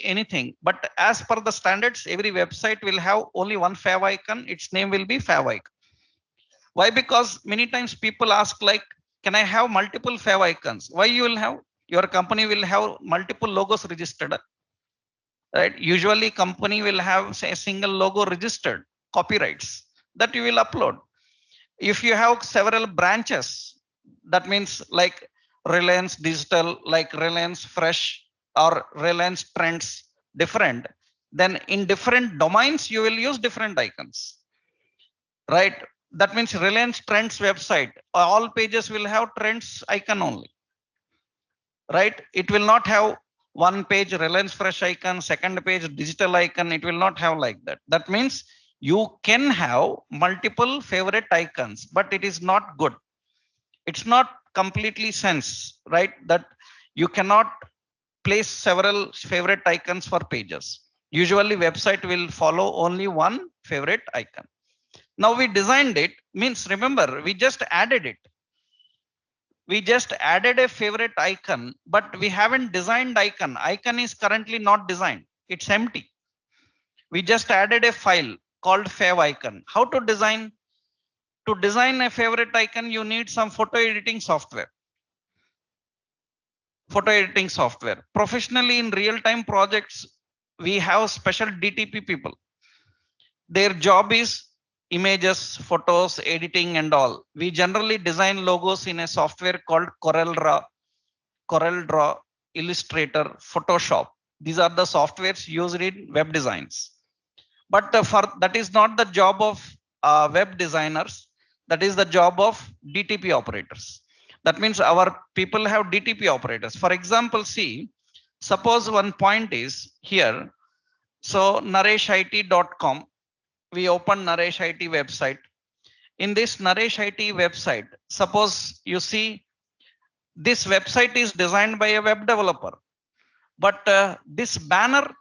anything, but as per the standards, every website will have only one favicon. Its name will be favicon. Why? Because many times people ask like, can I have multiple favicons? Why you will have? Your company will have multiple logos registered, right? Usually company will have say a single logo registered, copyrights that you will upload. If you have several branches, that means like Reliance Digital, like Reliance Fresh or Reliance Trends, different, then in different domains, you will use different icons, right? That means Reliance Trends website, all pages will have Trends icon only, right? It will not have one page Reliance Fresh icon, second page digital icon. It will not have like that. That means you can have multiple favorite icons, but it is not good. It's not completely sense, right? That you cannot place several favorite icons for pages. Usually website will follow only one favorite icon. Now we designed it, means remember, we just added it. We just added a favorite icon, but we haven't designed icon. Icon is currently not designed. It's empty. We just added a file called favicon. How to design? To design a favorite icon, you need some photo editing software. Professionally in real-time projects, we have special DTP people. Their job is images, photos, editing and all. We generally design logos in a software called CorelDRAW, Illustrator, Photoshop. These are the softwares used in web designs. But for that is not the job of web designers. That is the job of DTP operators. That means our people have DTP operators. For example, see, suppose one point is here. So nareshit.com, we open Naresh IT website. In this Naresh IT website, suppose you see this website is designed by a web developer, but this banner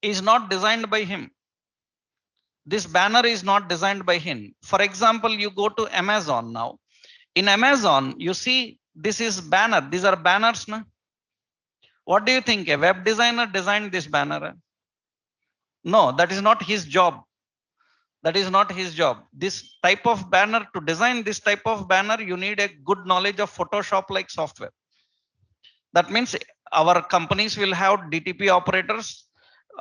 is not designed by him. This banner is not designed by him. For example, you go to Amazon now. In Amazon, you see this is banner. These are banners. Na? What do you think? A web designer designed this banner? No, that is not his job. That is not his job. This type of banner, to design this type of banner, you need a good knowledge of Photoshop like software. That means our companies will have DTP operators,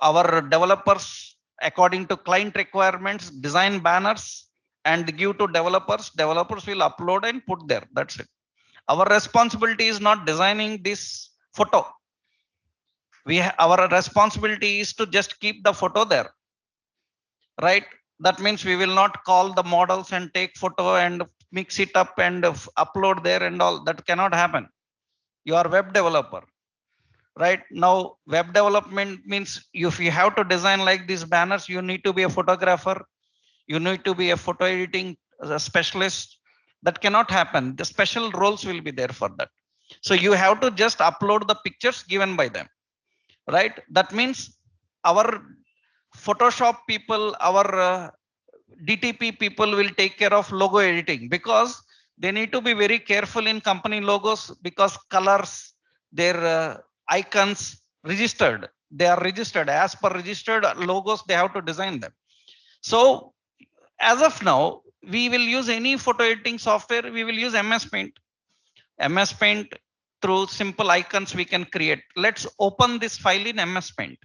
our developers, according to client requirements, design banners and give to developers. Developers will upload and put there. That's it. Our responsibility is not designing this photo. Our responsibility is to just keep the photo there, right? That means we will not call the models and take photo and mix it up and upload there and all. That cannot happen. You are web developer. Right now, web development means if you have to design like these banners, you need to be a photographer, you need to be a photo editing specialist. That cannot happen. The special roles will be there for that. So you have to just upload the pictures given by them, right? That means our Photoshop people, our DTP people will take care of logo editing, because they need to be very careful in company logos, because colors, their icons registered, they are registered as per registered logos, they have to design them. So as of now, we will use any photo editing software. We will use MS Paint. MS Paint, through simple icons we can create. Let's open this file in MS Paint.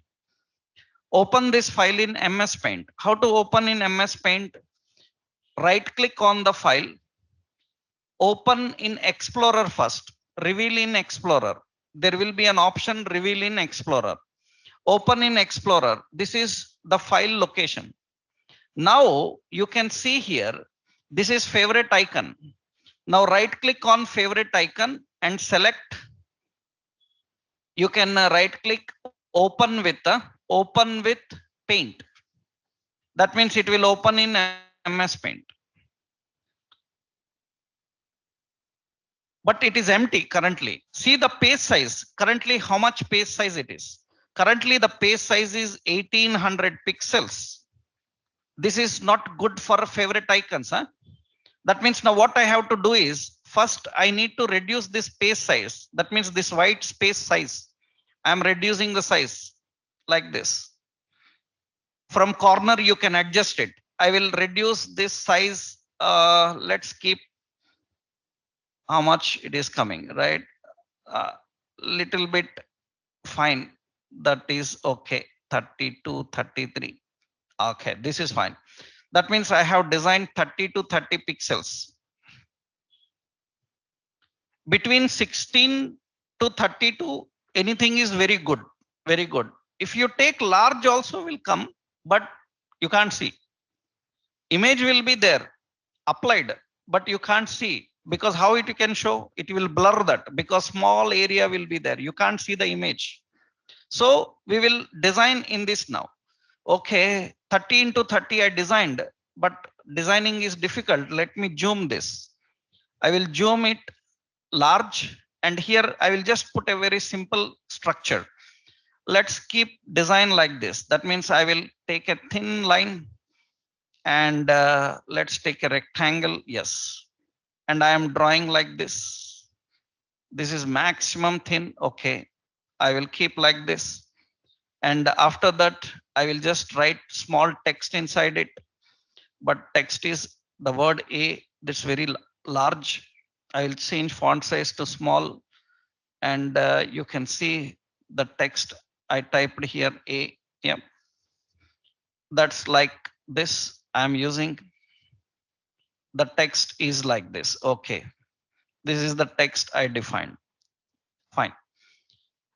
Open this file in MS Paint. How to open in MS Paint? Right click on the file, open in Explorer first, reveal in Explorer. There will be an option reveal in Explorer. Open in Explorer. This is the file location. Now you can see here, this is favorite icon. Now right click on favorite icon and select. You can right click open with paint. That means it will open in MS Paint. But it is empty currently. See the page size. Currently, how much page size it is? Currently, the page size is 1800 pixels. This is not good for favorite icons. Huh? That means now what I have to do is first I need to reduce this page size. That means this white space size. I'm reducing the size like this. From corner, you can adjust it. I will reduce this size. Let's keep how much it is coming, right? Little bit, fine. That is okay. 32, 33. Okay, this is fine. That means I have designed 30 to 30 pixels. Between 16 to 32, anything is very good. Very good. If you take large also will come, but you can't see. Image will be there applied, but you can't see because how it can show? It will blur that because small area will be there. You can't see the image. So we will design in this now. Okay, 30 into 30 I designed, but designing is difficult. Let me zoom this. I will zoom it large, and here I will just put a very simple structure. Let's keep design like this. That means I will take a thin line and let's take a rectangle. Yes. And I am drawing like this. This is maximum thin. Okay. I will keep like this. And after that, I will just write small text inside it. But text is the word A. That's very large. I will change font size to small. And you can see the text I typed here A. Yeah. That's like this. I'm using the text is like this. Okay. This is the text I defined. Fine.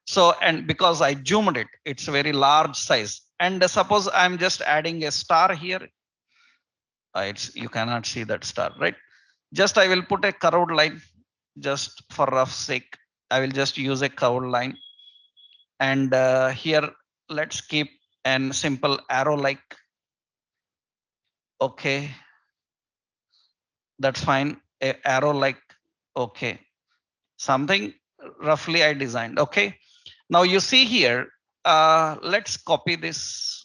So, and because I zoomed it, it's a very large size. And suppose I'm just adding a star here. It's, you cannot see that star, right? Just I will put a curved line just for rough sake. I will just use a curved line. And here, let's keep an simple arrow like. Okay. That's fine. A arrow like. Okay. Something roughly I designed. Okay. Now you see here, let's copy this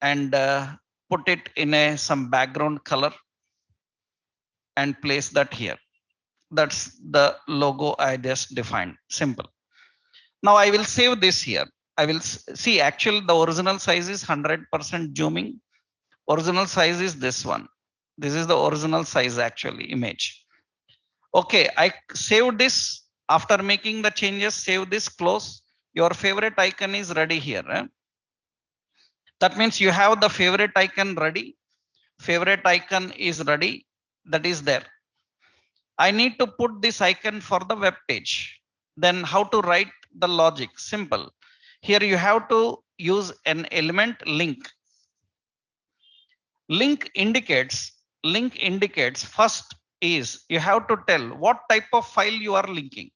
and put it in a some background color and place that here. That's the logo I just defined. Simple. Now I will save this here. I will see actually the original size is 100% zooming. Original size is this one. This is the original size actually image. Okay, I saved this after making the changes. Save this, close. Your favorite icon is ready here. That means you have the favorite icon ready. Favorite icon is ready. That is there. I need to put this icon for the web page. Then how to write the logic? Simple. Here you have to use an element link. Link indicates first is you have to tell what type of file you are linking,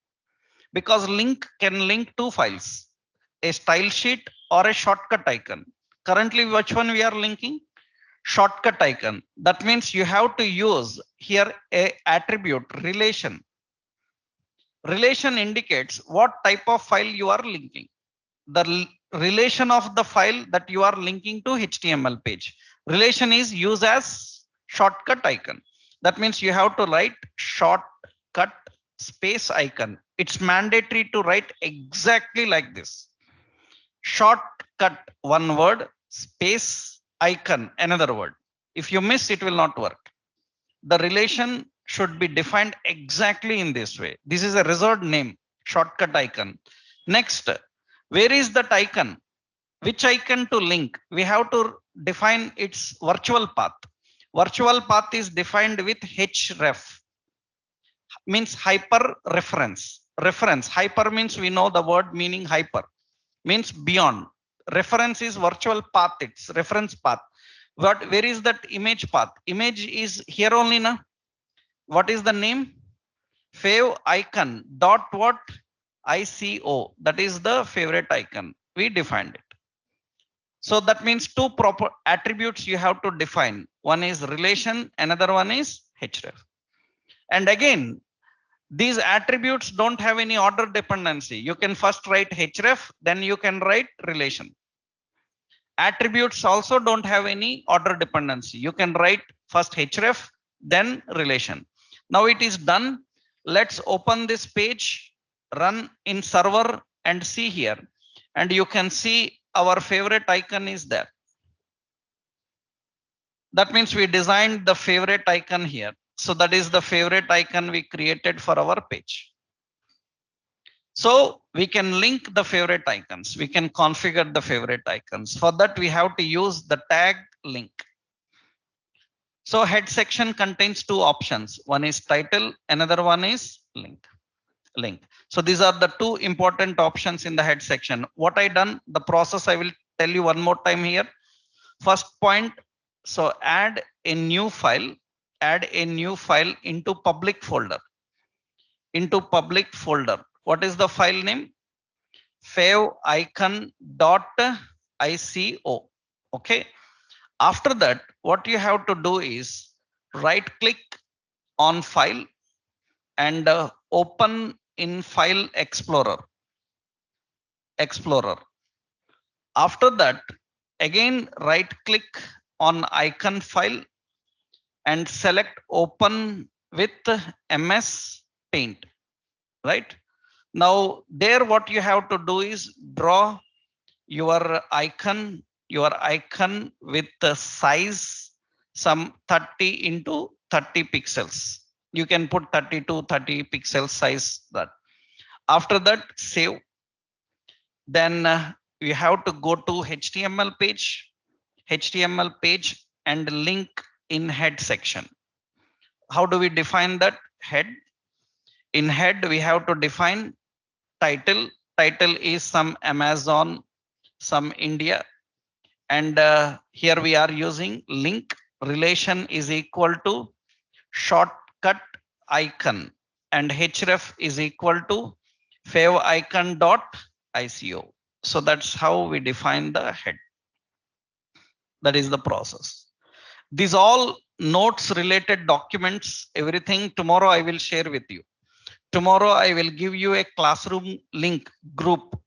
because link can link two files, a style sheet or a shortcut icon. Currently, which one we are linking? Shortcut icon. That means you have to use here a attribute relation. Relation indicates what type of file you are linking. The relation of the file that you are linking to HTML page. Relation is used as shortcut icon. That means you have to write shortcut space icon. It's mandatory to write exactly like this. Shortcut, one word, space icon, another word. If you miss, it will not work. The relation should be defined exactly in this way. This is a reserved name, shortcut icon. Next, where is that icon? Which icon to link? We have to define its virtual path. Virtual path is defined with href, means hyper reference. Reference, hyper means we know the word meaning hyper, means beyond. Reference is virtual path, it's reference path. Where is that image path? Image is here only now. What is the name? Fav icon dot what? ICO. That is the favorite icon. We defined it. So that means two proper attributes you have to define. One is relation, another one is href. And again, these attributes don't have any order dependency. You can first write href, then you can write relation. Attributes also don't have any order dependency. You can write first href, then relation. Now it is done. Let's open this page, run in server and see here. And you can see our favorite icon is there. That means we designed the favorite icon here. So that is the favorite icon we created for our page. So we can link the favorite icons. We can configure the favorite icons. For that, we have to use the tag link. So head section contains two options. One is title, another one is link. So these are the two important options in the head section. What I done, the process I will tell you one more time here. First point, so add a new file into public folder. What is the file name? favicon.ico. Okay. After that, what you have to do is right click on file and open in File Explorer. After that, again right click on icon file and select open with MS Paint. Right now, there what you have to do is draw your icon with the size some 30 into 30 pixels. You can put 30 to 30 pixel size that. After that, save. Then you have to go to HTML page and link in head section. How do we define that? Head. In head, we have to define title. Title is some Amazon, some India. And here we are using link. Relation is equal to shortcut icon, and href is equal to favicon.ico. So that's how we define the head. That is the process. These all notes related documents, everything tomorrow I will share with you. Tomorrow I will give you a classroom link group